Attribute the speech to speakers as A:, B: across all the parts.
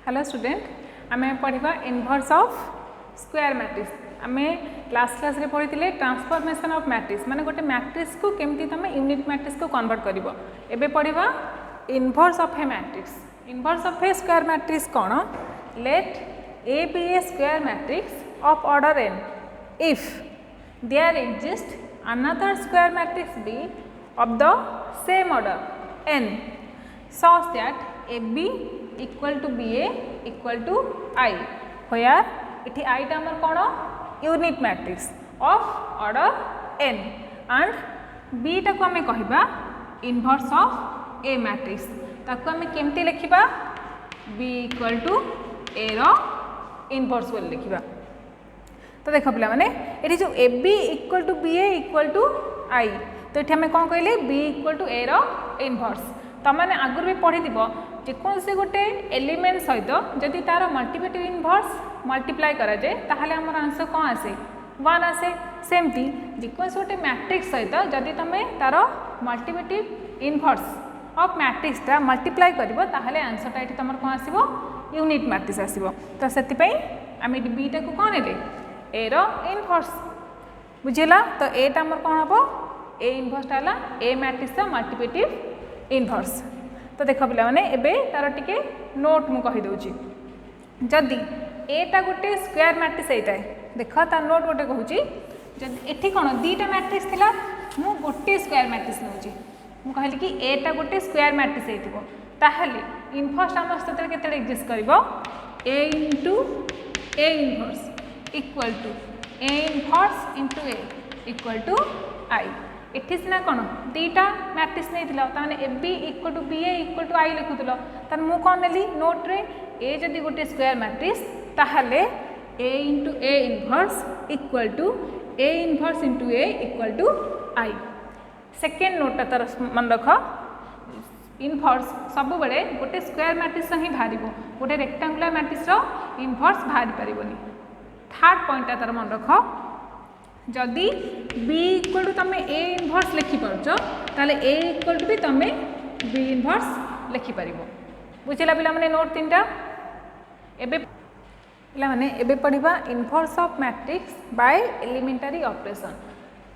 A: Hello student आमे पढ़ा inverse of square matrix. आमे क्लास रे पढ़ी ट्रांसफॉर्मेशन ऑफ मैट्रिक्स माने गोटे मैट्रिक्स को केमती तुम यूनिट मैट्रिक्स को कन्वर्ट करिवो। एबे पढ़ा inverse of a matrix. Inverse of a square matrix कौन? Let A be a square matrix of order n if there exists another square matrix B of the same order n such that AB equal to BA equal to I, where इठी I टा हमर कोन unit matrix of order n and B टा को हमें कहिबा inverse of A matrix. ताको हमें केमती लिखिबा B equal to A row inverse बोल लिखिबा। तो देखो पिला माने एठी जो AB equal to BA equal to I, तो ये आम कौन कहले B equal to A row inverse. तमाने आगुर भी पढ़ी दिबो जेकोसी गोटे एलिमेंट सहित जदि तार मल्टीप्लिकेटिव इनवर्स मल्टीप्लाई करा जाए ताहले हमर आंसर कौन आसे 1 आसे। सेमती जेकोसी गोटे मैट्रिक्स सहित जदि तुम तार मल्टीप्लिकेटिव इनवर्स ऑफ मैट्रिक्स टा मल्टीप्लाई करिवो ताहले आंसर टा एठी तमर कौन आसीबो यूनिट मैट्रिक्स आसीबो। तो सेति पई आमे बी टा को कौन लेले ए रो इनवर्स बुझिला। तो ए टा हमर कौन हबो ए इनवर्स टा हला ए मैट्रिक्स रा मल्टीप्लिकेटिव इनवर्स। तो देख पिला माने एबे तार टिके नोट मु कहि दउची जदि एटा गोटे स्क्वायर मैट्रिक्स होता है देख तार नोट गोटे कहूची जदि एठी कोन दीटा मैट्रिक्स थिला मु गोटे स्क्वायर मैट्रिक्स नउची मु कहली कि एटा गोटे स्क्वायर मैट्रिक्स हेतिबो ताहले इनवर्स हमर सतरे केते एग्जिस्ट करबो a into a inverse equal to a inverse into a equal to I। एठी सिना कोन दीटा मैट्रिक्स नहीं थिला ताने AB equal to BA equal to I लिखुतलो तान मु कोन नेली नोट रे A जदि गोटे स्क्वायर मैट्रिक्स ताहले A into A inverse equal to A inverse into A equal to I। Second note तार मन रख इनवर्स सब बेले गोटे स्क्वायर मैट्रिक्स ही बाहरिबो गोटे रेक्टेंगुलर मैट्रिक्स रो इनवर्स बाहरी परिबोनी। थर्ड पॉइंट तार मन रख जदि B इक्वल टू तुम A इनवर्स लिखि परछो ताले A इक्वल टू भी तुम B इनवर्स लिखि परिबो। बुझिला पिला माने नोट तीनटा। एबे पिला माने एबे पढ़िबा inverse of matrix by elementary operation.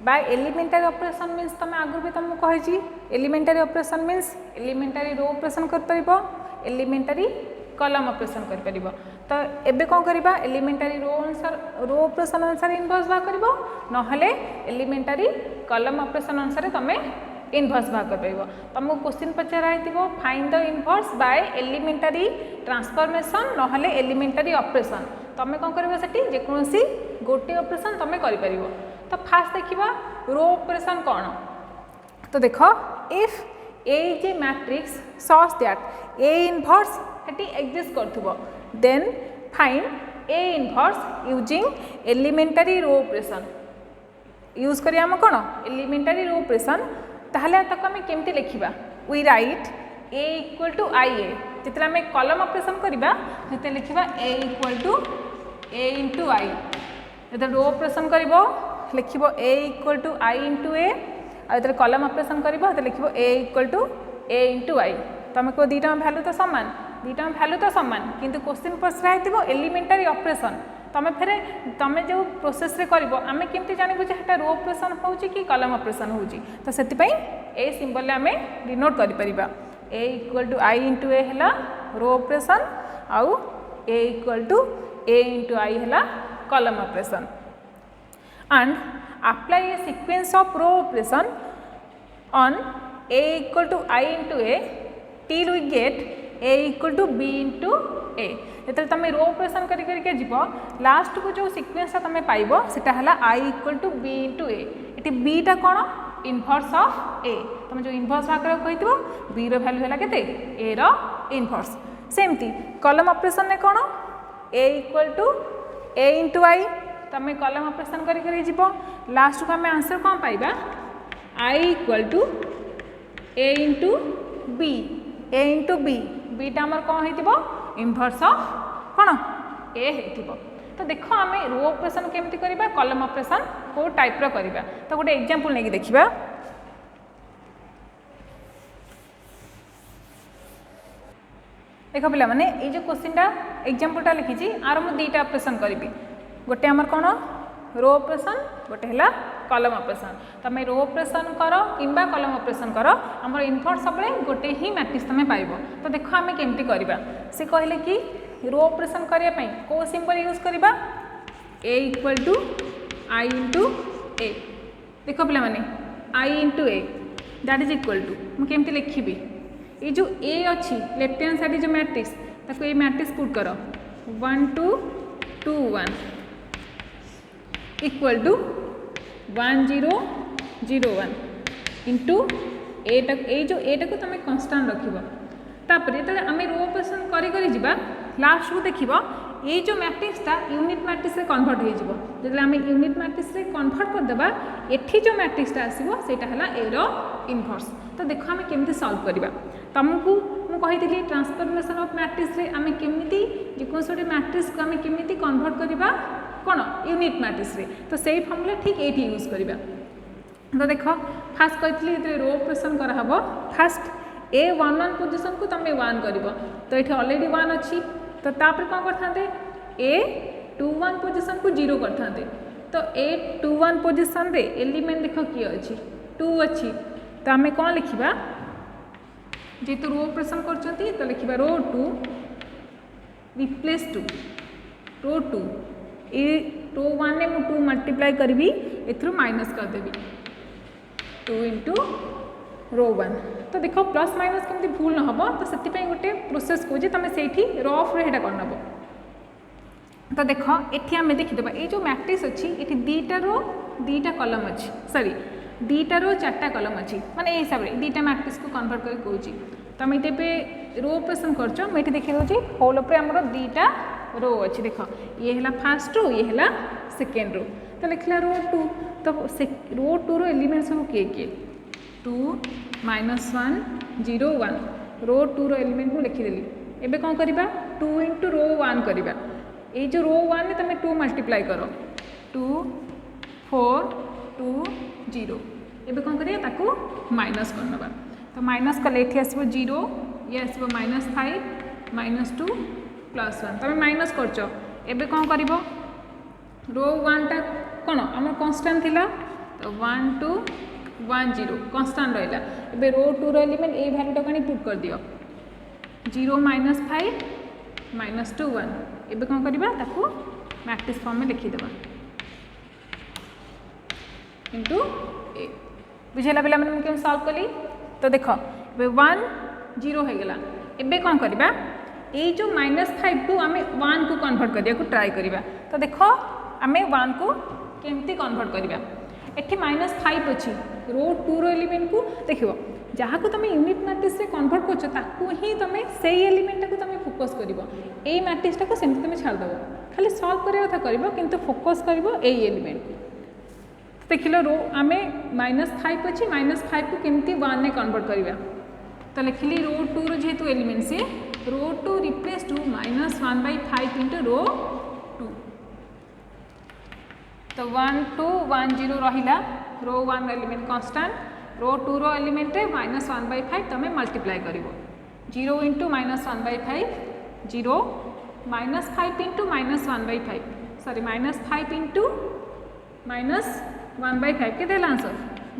A: By elementary operation means तुम आगु भी तुमको कहि elementary operation means elementary row operation कर परिबो एलिमेंटरी कॉलम ऑपरेशन कर परिबो। तो एबे कौन करिबा एलिमेंटरी रो ऑपरेशन अनुसार इनवर्स बाग करिबो नहले एलिमेंटरी कॉलम ऑपरेशन अनुसार तुम इनवर्स बाग कर परिबो। तुमको क्वेश्चन पचारा आइतिबो find the inverse by elementary transformation नहले एलिमेंटरी ऑपरेशन। तुम कौन करिबो सेठी जेकोसी गोटे ऑपरेशन तुम करि परिबो। तो फास्ट देखिबा रो ऑपरेशन कौन। तो देखो if A is a matrix such that A inverse हेटी एग्जिस्ट करथुबो then find A inverse using elementary row operation. Use करिया हम कोन एलिमेंटरी रो ऑपरेशन ताहले तक हम केमती लिखिबा we write A equal to I A जितने हमें कॉलम ऑपरेशन करिबा हेते लिखिबा A equal to A into I. जते रो ऑपरेशन करिवो लिखिबो A equal to I into A other column operation करिबो तो लिखिबो A equal to A into I. तुमको दीटा वैल्यू तो समान दीटा वैल्यू तो समान किंतु क्वेश्चन पचरा हेतिबो एलिमेंटरी ऑपरेशन तुम फिर तुम जो प्रोसेस रे करिवो आमे केमती जानिबो जे हेटा रो ऑपरेशन होउची कि कॉलम ऑपरेशन होउची। तो सेति पई ए सिंबल ले आमे डिनोट करि परिबा ए इक्वल टू आई इंटू ए हला रो ऑपरेशन आउ ए इक्वल टू ए इंटू आई हला column operation and apply a sequence of row operation on a equal to I into a till we get a equal to b into a। जेते तुम row operation करि के जीवो last को जो sequence तुम पाइबो सेटा हला I equal to b into a। Eighty b टा कोन इनवर्स ऑफ a तुम जो इनवर्स भाग कहितबो b रो वैल्यू हला केते a रो इनवर्स। सेमती कॉलम ऑपरेशन ने कोन a equal to a into I तुम कॉलम ऑपरेशन करी जीवो लास्ट को हमें आंसर कौन पाइबा I equal to a into B a into B beta आमर कौन होइतिबो इनवर्स ऑफ कौन a होइतिबो। तो देखो आम रो ऑपरेशन केमती करिबा कॉलम ऑपरेशन को टाइप रो करिबा। तो गोटे एग्जांपल नेकी देखिबा देख पे ये जो क्वेश्चनटा एग्जांपलटा लिखी आर मुझे दुईटा ऑपरेशन करी गोटे आमर कौन रो ऑपरेशन गोटे है कलम ऑपरेशन तुम रो ऑपरेशन कर कि कलम ऑपरेशन कर आमर इनवर्स सब गोटे ही मैट्रिक्स तुम पाइब तो देख आम केमती करवा से कहले कि रो ऑपरेशन करने कौ सिंबल यूज करवा A equal to I into A देख पे I into A that is equal to मुझे लिखी ये जो ए अच्छी लेफ्ट हैंड साइड जो मैट्रिक्स ताको ये मैट्रिक्स पुट कर 1 2 2 1 इक्वल टू 1 0 0 1 इंटू ए जो एटा को तुम कन्स्टांट रखिपर जो आम रो ऑपरेशन करी लास्ट को देख ये जो मैट्रिक्सटा यूनिट मैट्रिक्स कन्वर्ट हो जो आम यूनिट मैट्रिक्स कन्वर्ट करदे एठी जो मैट्रिक्सटा आसो सेटा है ए रो इनवर्स तो देख आम केमती सॉल्व करवा तुमको मुझे ट्रांसफॉर्मेशन ऑफ मैट्रिक्स आम केमी जेको गोटे मैट्रिक्स को आम केमी कन्वर्ट करवा कौन यूनिट मैट्रिक्स तो सही फॉर्मूला ठीक ये यूज करवा तो देख फास्ट कही रो ऑपरेशन कराब फास्ट A11 पोजिशन को तुम 1 कर तो ये ऑलरेडी 1 अच्छी तो तापर कौन करते A21 पोजिशन को 0 करते तो A21 पोजिशन रे एलिमेंट देख किए अच्छी 2 अच्छी तो आम कौन लिखा जेहेतु रो ऑपरेशन कर तो लिखा रो 2 रिप्लेस 2 रो 2 ए रो 1 ने मुझे 2 मल्टीप्लाई करी एथरू माइनस करदेवी 2 इंटू रो 1 तो देख प्लस माइनस केमती भूल न हम तो से गोटे प्रोसेस कौन तुम से रफ रेटा कर नब तो देख ये आम देखीदे ये जो मैट्रिक्स अच्छी ये दुईटा रो दुईटा कलम अच्छी सॉरी दुईटा रो 4टा कलम अच्छी माने ये हिसाब से दुईटा मैट्रिक्स को कन्वर्ट कर कौची तुम ये रो ऑपरेशन कर देखी दूसरी होल उपर आमर दुईटा रो अच्छी देख ये है फास्ट रो ये है सेकेंड रो तो लिखला रो 2 तो रो 2 रो एलिमेंट सब किए किए 2 -1 0 1 रो 2 रो एलिमेंट को लिखिदेली एबे कौन करवा 2 इंटू रो 1 करवा ये जो रो 1 में तुम 2 मल्टीप्लाई कर 2 4 2 0 एबे कौन करिया ताको माइनस करनबा तो माइनस कले एठी आसबो 0 ये आसबो -5 -2 +1 तुम माइनस करछ एबे कौन करिवो रो 1 टा कोन हमर कांस्टेंट थिला तो 1 2 1 0 कांस्टेंट रहिला एबे रो 2 रो एलिमेंट ए वैल्यू टा कनी पुट कर दियो 0 -5 -2 1 एबे कौन करवा ताको मैट्रिक्स फॉर्म में लिखी देबा इंटू ए बुझेला पिला मैंने केम सॉल्व कली तो देख 1 0 हो गला एबे कौन करवा ये जो -5 को आम 1 को कन्वर्ट करने को ट्राई करवा तो देख आम 1 को केमती कन्वर्ट करवा एठी -5 अच्छी रो 2 रो एलिमेंट को देख जहाँ को तुम यूनिट मैट्रिक्स कन्वर्ट कर ही तुम से एलिमेंट को तुम फोकस कर यही मैट्रिक्सटा को सेमती तुम छाड़देव खाली सॉल्व करने कथा कर किंतु फोकस कर यही एलिमेंट को देख रो आम -5 अच्छी -5 को केमती 1 ने कन्वर्ट करवा तो लिखिली रो 2 रो जेहेतु एलिमेंट से रो 2 रिप्लेस टू -1/5 इंटू रो 2 तो 1 2 1 0 रहा रो 1 एलिमेंट कांस्टेंट रो 2 रो एलिमेंट रे -1/5 तुम मल्टीप्लाई कर 0 इंटू -1/5 0 -5 इंटू -1/5 सॉरी -5 इंटू -1/5 के आंसर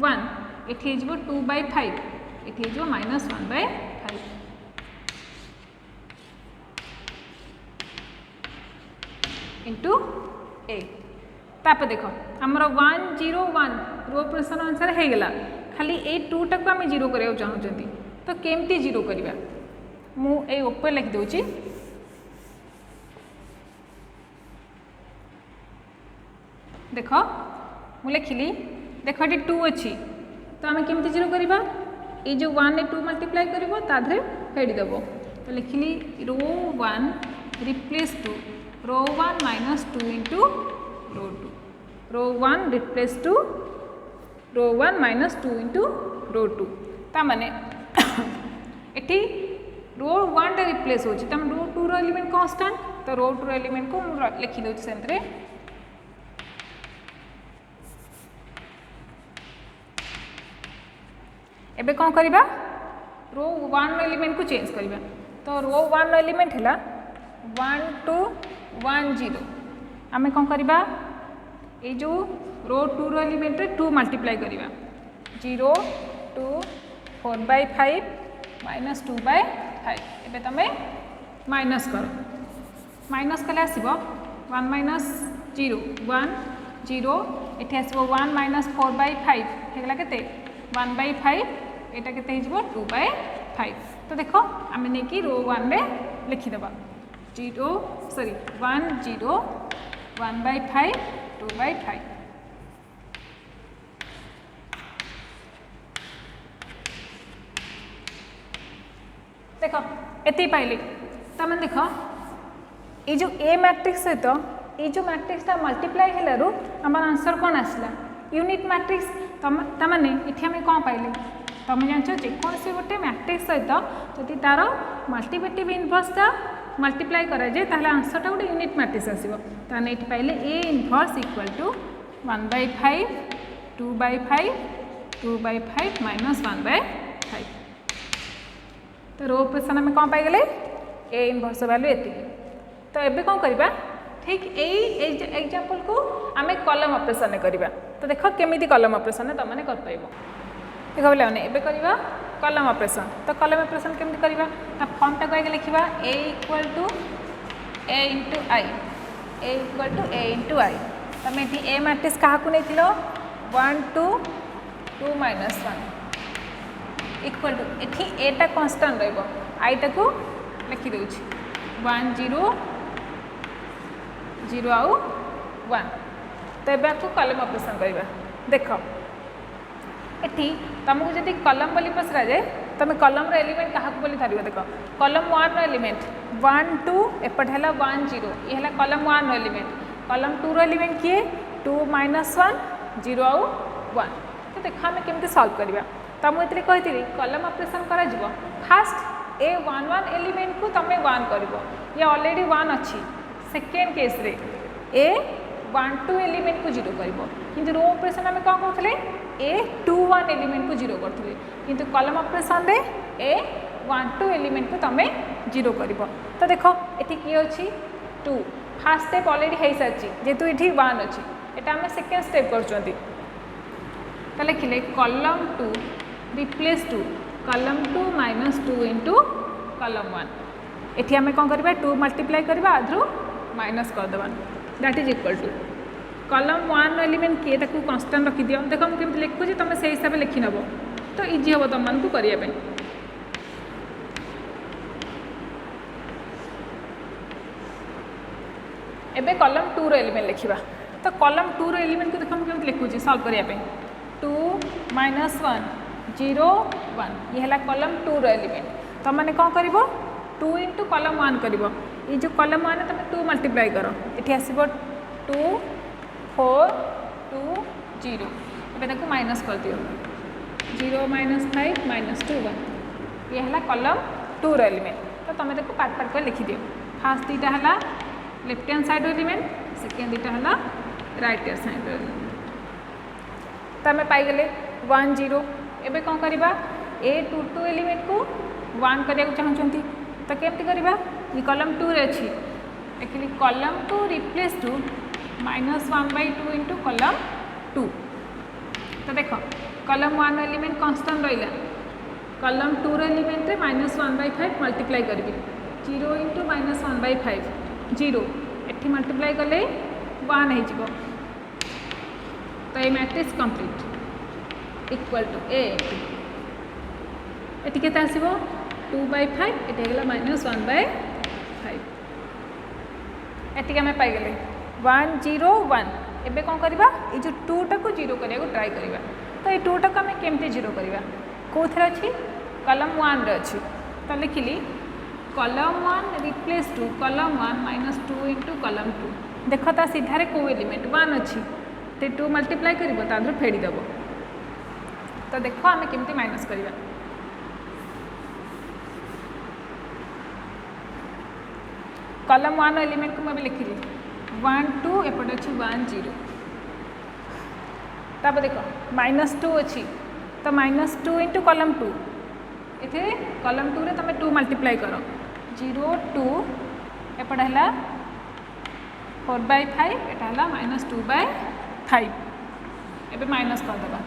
A: 1 ये 2/5 ये -1/5 इंटू ए ताप देख आमर 1 0 1 रो ऑपरेशन अनुसार हो गला खाली ए 2 टाक आम 0 करने चाहते तो केमती 0 करवा मुझे ऊपर लिखि दूची देख मु लिखिली देख ये 2 अच्छी तो आम केमती 0 करवा ये जो 1 ने 2 मल्टीप्लाई कर फेड़देव तो लिखिली रो 1 रिप्लेस 2 रो 1 -2 इंटू रो 2 रो 1 रिप्लेस 2 रो 1 -2 इंटू रो 2 ताने एटी रो 1 टा रिप्लेस हो तम रो 2 रो एलिमेंट कांस्टेंट तो रो 2 रो एलिमेंट को लिखी दूसरी सेमती एबे कौन करवा रो 1 एलिमेंट को चेंज करवा तो रो 1 एलिमेंट है 1 2 1 0 आम कौन करवा ये जो रो 2 रो एलिमेंट रे 2 मल्टीप्लाई करवा 0 2 4/5 माइनस 2/5 एबे तमे माइनस कर माइनस कले आसीबो 1 माइनस 0 1 0 एठी आसीबो 1 माइनस 4/5 हेगला केते 1/5 एटा केते हिजबो 2/5 तो देखो आमे ने की रो 1 रे लिखि देबा 0 सॉरी 1 0 1/5 2/5 देख एति पाइले तमें देख ये जो ए मैट्रिक्स सहित ये जो मैट्रिक्सटा मल्टीप्लाई हेलारू आम आंसर कौन आसला यूनिट मैट्रिक्स तमें ये आम कौन पाइले तुम जान जेकोसी गोटे मैट्रिक्स सहित जदि तार मल्टीप्लिकेटिव इनवर्सटा मल्टीप्लाई कराए ताहले आंसरटा गोटे यूनिट मैट्रिक्स आसो ताने ये पाइले A inverse equal to 1/5 2/5 2/5 minus 1/5 तो रो ऑपरेशन आम कौन पाइगले ए इनवर्स वैल्यू एति तो एबे कौन करबा ठीक यही एग्जांपल को आम कलम ऑपरेशन करबा तो देख केमिति कलम ऑपरेशन तुमने कर पाइबो देख बोले एबे करबा कलम ऑपरेशन तो कलम ऑपरेशन केमिति करबा तो फॉर्मटा को लिखा A equal to A into I A equal to A into I तुम ये ए मैट्रिक्स क्या नहीं 1 2 2 माइनस 1 इक्वल टू एटी एटा कन्स्टांट रईटा को लिखि दूची 1 0 0 आउ 1 तो ये आपको कलम ऑपरेशन करवा देख एटी तुमको जब कलम बोली पचरा जाए तुम कलम एलिमेंट क्या बोली धर देख कलम 1 एलिमेंट 1 2 एपट है 1 0 ये है कलम 1 एलिमेंट कलम 2 एलिमेंट किए 2 माइनस 1 0 आउ 1 तो देख आम केमती सल्व करवा तो मुझे कही कलम ऑपरेशन करा फास्ट ए 1 1 एलिमेंट को तुम 1 कर ये ऑलरेडी 1 अच्छी सेकेंड केस रे ए 1 2 एलिमेंट को 0 कर रो ऑपरेशन आम कौन करते ए 2 1 एलिमेंट को 0 करते किंतु कलम ऑपरेशन रे ए 1 2 एलिमेंट को तुम 0 कर तो देख ये किए अच्छी 2 फास्ट स्टेप ऑलरेडी हो सारी जेहेतु ये 1 अच्छी यहाँ आम सेकेंड स्टेप कर लिखिले कलम 2 रिप्लेस 2 कलम 2 माइनस 2 इंटू कलम 1 ये आम कौन करवा 2 मल्टीप्लाई करवा आधु माइनस करदे दैट इज इक्वल टू कलम 1 एलिमेंट किए ताकू कन्स्टांट रखी दियो देख मुझे केमती लिखुची तुम से हिसाब से लिखि नब तो इजी हम तुम मानू करने एबे कलम 2 एलिमेंट लिखा तो कलम 2 एलिमेंट को देख मुझे लिखुची सल्व करने 2 माइनस 1 0 1 ये है कलम 2 एलिमेंट तुम मैंने कौन कर 2 इंटू कलम 1 कर ये जो कलम 1 तुम 2 मल्टीप्लाई कर ये आसब 2 4 2 0 ये माइनस कर दियो 0 माइनस 5 माइनस 2 1 ये है कलम 2 एलिमेंट तो तुम देखो पार्ट पार्ट कर लिखि दियो फास्ट दीटा है left hand side element second दीटा है राइट हैंड साइड एलिमेंट तो आम पाइगले 1 0 एबे कौन करवा ए 2 2 एलिमेंट को 1 करने चाहते तो केमती करवा ये कलम 2 रे अच्छी एक्चुअली कलम 2 रिप्लेस 2 माइनस 1/2 इंटू कलम 2 तो देख कलम 1 एलिमेंट कांस्टेंट रहा कलम 2 एलिमेंट माइनस 1/5 मल्टीप्लाई करी 0 इंटू माइनस 1/5 0 एटी मल्टीप्लाई कले 1 हो तो ये matrix complete equal to A एटी के आसो 2/5 ये माइनस 1/5 एटी आम पाइगले 1 0 1 एबे कौन करवा ये जो 2 टाक 0 करने ट्राए करवा तो ये 2 टाक आम केमती 0 करवा कौन अच्छी कलम 1 रे अच्छी तो लिखिली कलम 1 रिप्लेस 2 कलम 1 माइनस 2 इंटू कलम 2 देख ता सीधारे कौ एलिमेंट 1 अच्छी तो 2 मल्टीप्लाई कर फेड़ीदेव तो देख आम केमती माइनस करवा कलम 1 एलिमेंट को मुझे लिखिली 1 2 एपटे अच्छी 1 0 तब देख माइनस 2 अच्छी तो माइनस 2 इंटू कलम 2 ये कलम 2 रे तुम 2 मल्टीप्लाई कर 0 2 एपटे है 4/5 एटा है -2/5 एबे माइनस करदे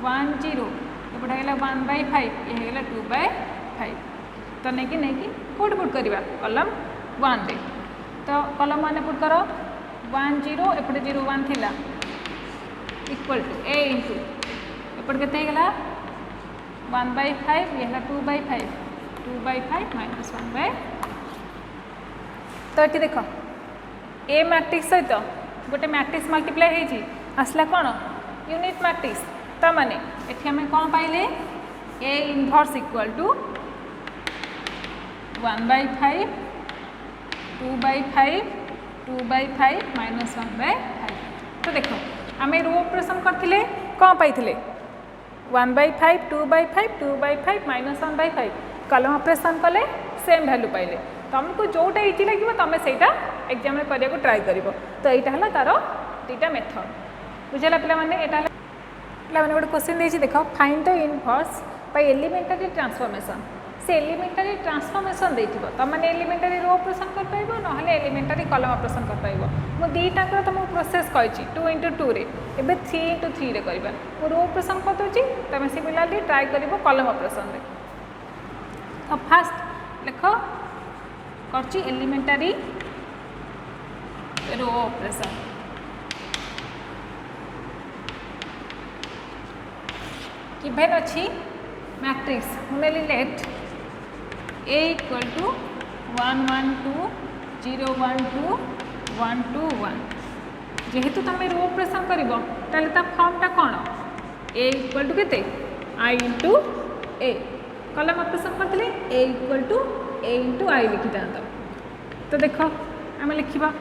A: 1 0 एपटे है 1/5 ये है 2/5 तो नहीं कौट पुट करवा कलम 1 रे तो कलम 1 पुट कर 1 0 एपटे 0 1 थिला इक्वल टू a इंटू एपटे केते गला 1/5 ये है 2/5 2/5 माइनस 1/5 तो ये देख ए मैट्रिक्स सहित गोटे मैट्रिक्स मल्टीप्लाई होती आसला कौन यूनिट मैट्रिक्स तो माने एठी हमें कौन पाइले A inverse equal to 1/5 2/5 2/5 minus 1/5 तो देख आम रो ऑपरेशन करथिले कौन पाइथिले 1/5 2/5 2/5 माइनस 1/5 कलम ऑपरेशन कले सेम वैल्यू पाइले तुमको जोटा इजी लगे तुम से एग्जाम करने को ट्राए कर तो यहाँ है तार दुईटा मेथड बुझेगा पे पे गोटे क्वेश्चन देखिए देख find the inverse by elementary transformation से एलिमेंटरी ट्रांसफॉर्मेशन देथिबो त माने एलिमेंटरी रो ऑपरेशन कर पाइबो नहले एलिमेंटरी कॉलम ऑपरेशन कर पाइबो मो दीटा कर तुमको प्रोसेस कहिछि 2 × 2 रे एबे 3 × 3 रे करबा मो रो ऑपरेशन कर दोछि तमे सिमिलरली ट्राई करिवो कॉलम ऑपरेशन रे तो फास्ट लिख करछि एलिमेंटरी रो ऑपरेशन गिवन अच्छी मैट्रिक्स हुनेली लेट a इक्वल टू 1 1 2 0 1 2 1 2 1 जेहेतु तुम रो ऑपरेशन करिवो ताले ता फॉर्मटा कौन a इक्वल टू केते i into a column operation करथिले a equal to a into i लिखि दांत तो देख आम लिखा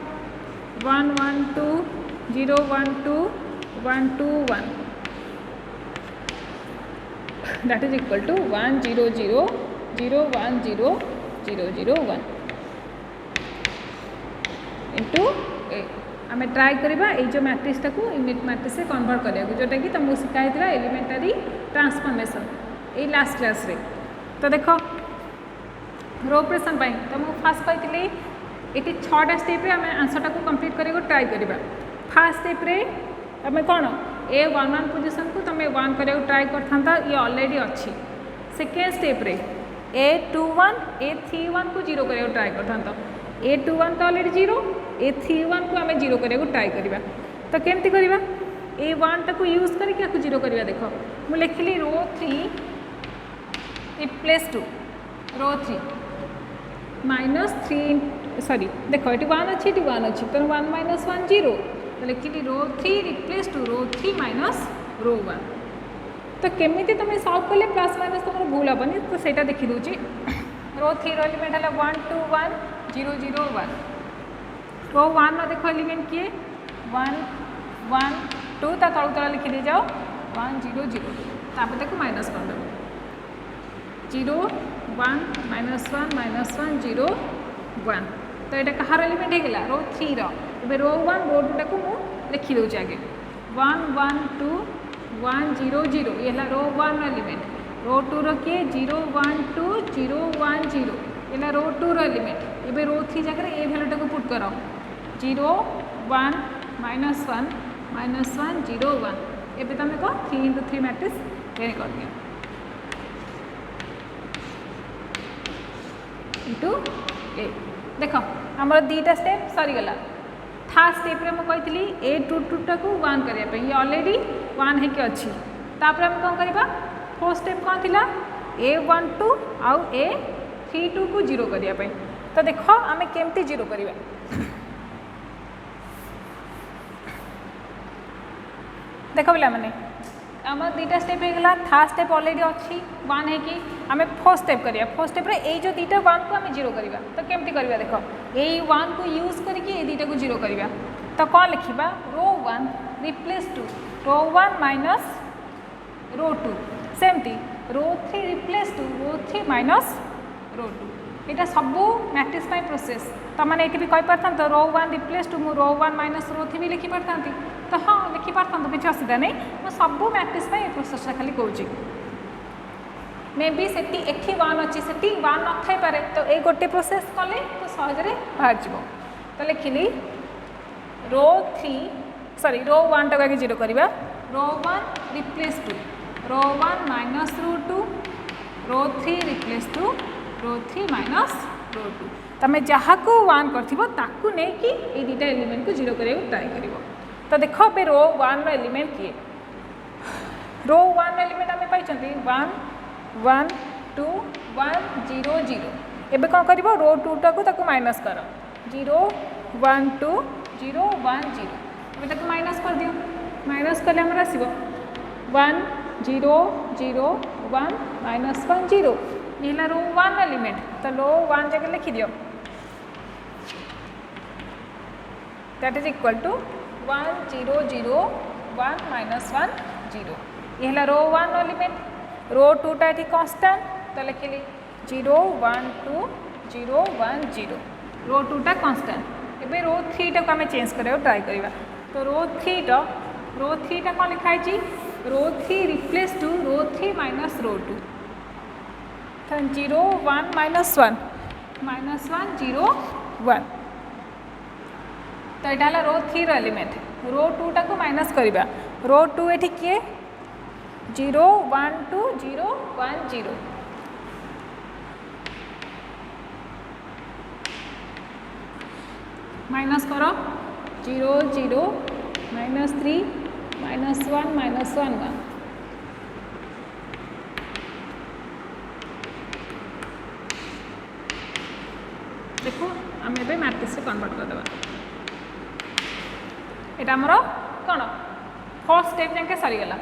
A: 1 1 2 0 1 2 1 2 1 that is equal to 1 0 0 0 1 0 0 0 1 into ए आम ट्राए करवा जो मैट्रिक्स टाक यूनिट मैट्रिक्स से कन्वर्ट करा जोटा कि तुमको शिखाई एलिमेंटरी ट्रांसफॉर्मेशन ये लास्ट क्लास रे तो देख रो ऑपरेशन तुमको फास्ट कही ये 6टा स्टेप रे आम आंसर टाक कंप्लीट करने ट्राए करवा फास्ट स्टेप रे तुम कौन ए 1 1 पोजिशन को तुम 1 करने ट्राए करता ये ऑलरेडी अच्छी सेकेंड स्टेप रे ए 2 1 ए 3 1 को 0 करने ट्राए करता ए 2 1 तो ऑलरेडी 0 ए 3 1 को आम 0 करने ट्राए करवा तो केमती करवा ए 1 टाक यूज करके 0 करवा देख मुझे लिखिली रो 3 रिप्लेस 2 रो 3 माइनस 3 सॉरी देख ये 1 अच्छी 1 अच्छी तो 1 माइनस 1 0 तो लिखिली रो 3 रिप्लेस 2 रो 3 माइनस रो 1 तो केमिति तुम सॉल्व कले प्लस माइनस तुम भूल हेनी तो सहीटा देखी दूची रो 3 रो एलिमेंट है 1 2 1 0 0 1 रो 1 देख एलिमेंट किए 1 1 2 ता तलू तला लिखी दे जाओ 1 0 0 तापर देखो माइनस कर दो 0 1 माइनस 1 0 1 तो ये कहार एलिमेंट होगा रो 3 रो रो 1 रो 2 टाक लिखी दूचे आगे 1 1 2 1 0 0 ये है रो 1 एलिमेंट रो 2 रो किए 0 1 2 0 1 0 ये रो 2 रो एलिमेंट ये रो 3 जगह ये भैल्यू टाक पुट कर 0 1 माइनस 1 0 1 ये तुम कह 3 × 3 मैट्रिक्स रेडी कर दिया इंटू ए देख आम 2टा स्टेप सरीगला थर्ड स्टेप रे मुझे ए 2 2 टाक 1 करने ये ऑलरेडी 1 है अच्छी तापर आम कौन करवा फोर्थ स्टेप कौन थी ए 1 2 आउ ए 3 2 को 0 करने तो देख आम केमती 0 करवा देख पिला माने आम 2टा स्टेप होगा थर्ड स्टेप ऑलरेडी अच्छी 1 है कि आम फोर्थ स्टेप करिया फोर्थ स्टेप रे ए जो 2टा 1 को आम 0 करवा तो केमती करवा देख ए 1 को यूज करके ए 2टा को 0 करवा तो कौन लिखा रो 1 रिप्लेस 2 रो 1 माइनस रो 2 सेमती रो 3 रिप्लेस 2 रो 3 माइनस रो 2 यहाँ सबू मैट्रिक्स प्रोसेस तो मैंने ये भी कहीपर तो रो 1 रिप्लेस 2 मु रो 1 माइनस रो 3 भी लिखिपार तो हाँ लिखिपार किसी असुविधा नहीं मुझे सबू मैट्रिक्स ये प्रोसेसटा खाली कौच मे बी सेठी एठी 1 अच्छी सेठी 1 न थाई पारे तो ये गोटे प्रोसेस कले तो सहजरे बाहर जीवो तो लिखिली रो 3 सॉरी रो 1 टाक आगे 0 करवा row 1 replace to row 1 minus row 2 row 3 replace to row 3 minus row 2 तमें जहाँ को 1 कर नहीं कि ये दुटा एलिमेंट को 0 करने ट्राए कर तो देख ए रो 1 रो एलिमेंट किए रो 1 रो एलिमेंट आम पाई 1 1 2 1 0 0 एबे कौन कर रो 2 टाक माइनस कर 0 1 2 0 1 0 एबे ताको माइनस कर दियो माइनस कले हमर आसीबो 1 0 0 1 माइनस 1 0 ये रो 1 एलिमेंट तो रो 1 जगह लिखि दियो that is equal to 1 0 0 1 minus 1 0 ये रो 1 एलिमेंट रो 2 टा ये कांस्टेंट तो लिखिली 0 1 2 0 1 0 रो 2 टा कांस्टेंट एबे रो 3 टा को आम चेंज करा ट्राए करवा तो रो 3 टा कौन लिखाई row 3 replace to row 3 minus row 2 तो 0 1 माइनस 1 0 1 तो यहाँ रो 3 रो एलिमेंट रो 2 टा को माइनस करवा रो 2 ये किए 0 1 2 0 1 0 माइनस करो 0 0 माइनस 3 माइनस 1 माइनस 1 1 देखो आम ए मैट्रिक्स से कन्वर्ट करदे यहाँ आमर कौन फर्स्ट स्टेप जाके सरीगला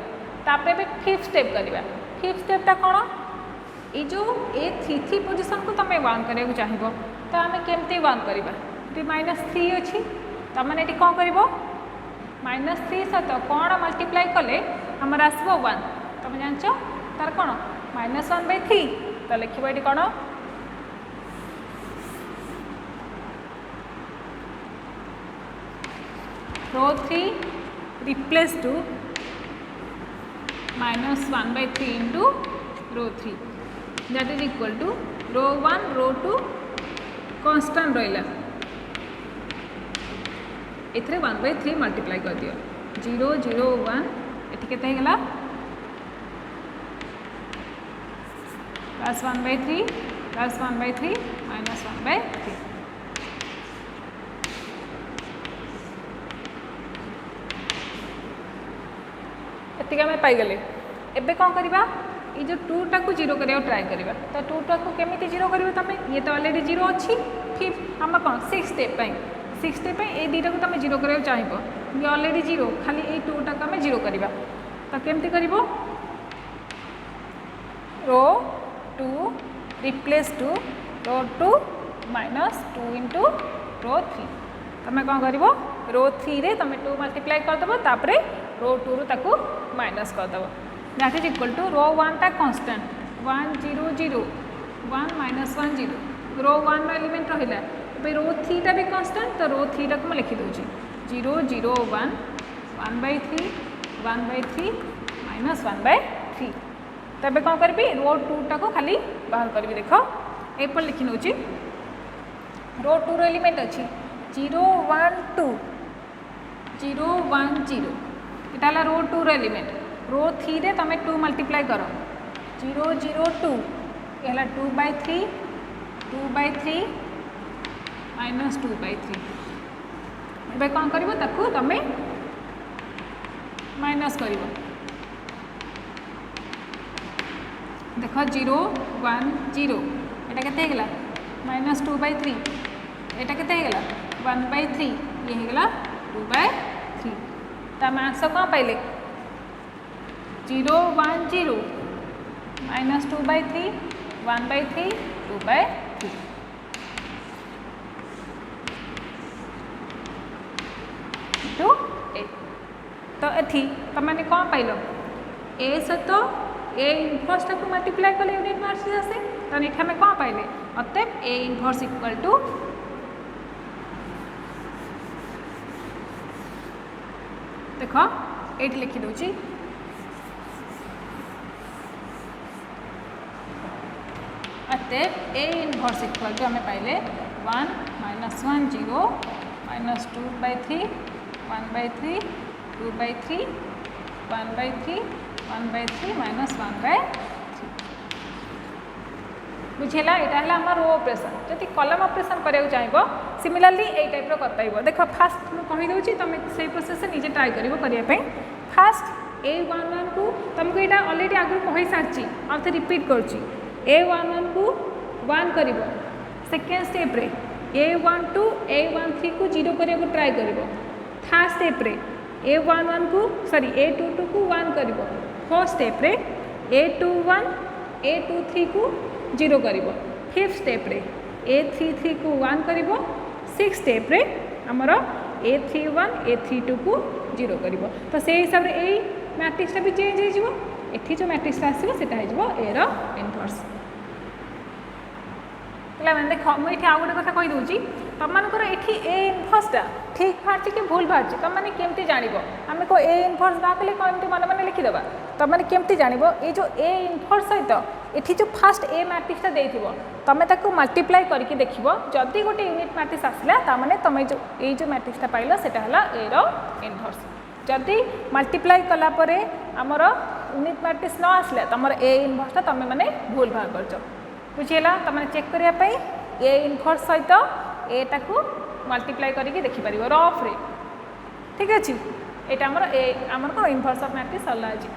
A: तापर फिफ्थ स्टेप करवा फिफ्थ स्टेपटा कौन ये जो ए 3 पोजिशन को तुम 1 करने चाहिए तो आम केमती 1 करवा ये -3 अच्छी तमें ये कौन कर -3 सहित कौन मल्टीप्लाई कले आमर आसो 1 तुम जान तार कौन -1/3 तो लिख ये कौन row 3 replace to -1/3 into row 3 that is equal to row 1 row 2 constant रहा एथरे 1/3 मल्टीप्लाई कर दियो 0 0 1 एठी केते हेगला +1/3 +1/3 -1/3 एतिक आम पाईगले एबे कौन करवा ये जो 2 टा को 0 करने ट्राए करवा तो 2 टा को केमी 0 कर तुम ये तो ऑलरेडी 0 अच्छी फिफ्थ आम कौन 6 स्टेप 6 स्टेप ये दुटा को तुम 0 करने चाहिए ये ऑलरेडी 0 खाली ये 2 टा को आम 0 करवा तो केमती कर row 2 replace to row 2 -2 into row 3 तुम कौन कर रो 3 रे तुम 2 मल्टीप्लाई करदेव तापर रो 2 रु ताकू माइनस करदेव that is equal to row 1 टा कांस्टेंट 1 0 0 1 -1 0 रो 1 रो एलिमेंट रहा रो 3 टा भी कांस्टेंट तो रो 3 टा को मैं लिखी दूची 0 0 1 1/3 1/3 -1/3 तबे कौन करी रो 2 टा को खाली बाहर करी देख एपर लिखी नौची रो 2 रो एलिमेंट अच्छी 0 1 2 0 1 0 यहाँ रो 2 रो एलिमेंट रो 3 रे तुम 2 मल्टीप्लाई कर 0 0 2 ये 2/3 2/3 -2/3 ए कौन कर तुम माइनस कर देख 0 1 0 यहाँ के -2/3 यहाँ के 1/3 ये होगा 2/3 तो आम आंसर कौन पाइले 0 1 0 -2/3 1/3 2/3 टू 8 तो ये तुमने कौन पाइल ए सहित ए इनभर्स को मल्टीप्लाई कले यूनिट मार्क्स आसे तो ये आम कौन पाइले अतएव ए इनभर्स इक्वल टू देख ये लिखी दूची अतएव A इनवर्स इक्वल टू आम पाइले 1 -1 0 -2/3 1/3 2/3 1/3 1/3 -1/3 बुझेगा यहाँ है आम रो ऑपरेशन जदि कलम ऑपरेशन करा चाहिए सिमिलरली यही टाइप कर पाइब देख फास्ट मुझे कहीदे तुम से प्रोसेस निजे ट्राए करने फास्ट A11 को तुमको यहाँ ऑलरेडी आगु कही सारी आउ थे रिपीट करुच्ची A11 को 1 कर सेकेंड स्टेप रे A12 A13 को 0 करने को ट्राए कर थर्ड स्टेप रे A11 को सॉरी A22 को 1 कर फोर्थ स्टेप रे A21 A23 को 0 कर फिफ्थ स्टेप रे A33 को 1 कर सिक्स स्टेप रे आमर A31 A32 को 0 कर तो से हिसाब से यही मैट्रिक्सटा भी चेंज हो जो मैट्रिक्सटा आसो हो ए रो इनवर्स मैंने देख मुझे आउ गोटे कथा कहीदे तुमको ये ए इनवर्सटा ठीक बाहर कि भूल बाहर तुमने केमती जान आम को ए इनवर्स बाहर कमी मन मन लिखिदेवा तुमने केमती जान ये जो ए इनवर्स सहित ये जो फास्ट ए मैट्रिक्सटा देथिबो तुम ताको मल्टीप्लाई करके देखिबो जदि गोटे यूनिट मैट्रिक्स आसला तामाने तुम जो ये जो मैट्रिक्सटा पाइल सेटा हला ए रो इनवर्स जदि मल्टीप्लाई कला परे आमर यूनिट मैट्रिक्स न आसला तुम ए इनवर्सटा तुम मैंने भूल बाहर कर बुझीला तुमने चेक करने ए इनवर्स सहित एटा को मल्टीप्लाई करके देखिपर रफ रे ठीक अच्छे यहाँ आमर ए आमर कौन इनवर्स ऑफ मैट्रिक्स सरला आज।